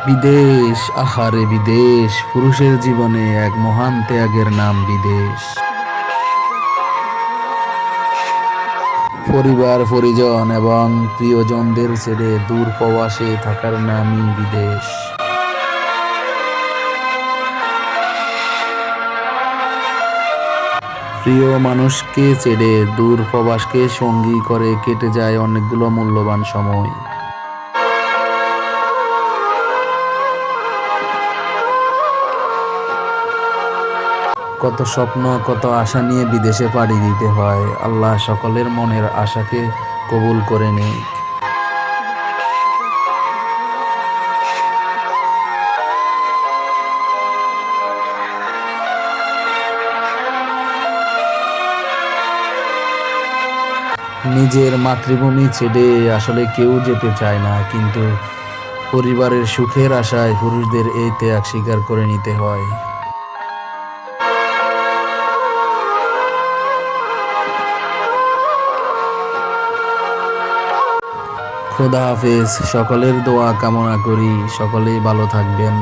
বিদেশ, আহারে বিদেশ, পুরুষের জীবনে এক মহান ত্যাগের নাম বিদেশ। পরিবার পরিজন এবং প্রিয়জনদের ছেড়ে দূর প্রবাসে থাকার নামই বিদেশ। প্রিয় মানুষকে ছেড়ে দূর প্রবাসকে সঙ্গী করে কেটে যায় অনেকগুলো মূল্যবান সময়। কত স্বপ্ন, কত আশা নিয়ে বিদেশে পাড়ি দিতে হয়। আল্লাহ সকলের মনের আশাকে কবুল করে নেয়। নিজের মাতৃভূমি ছেড়ে আসলে কেউ যেতে চায় না, কিন্তু পরিবারের সুখের আশায় পুরুষদের এই ত্যাগ স্বীকার করে নিতে হয়। খোদা হাফেজ। সকলের দোয়া কামনা করি সকলেই ভালো থাকবেন।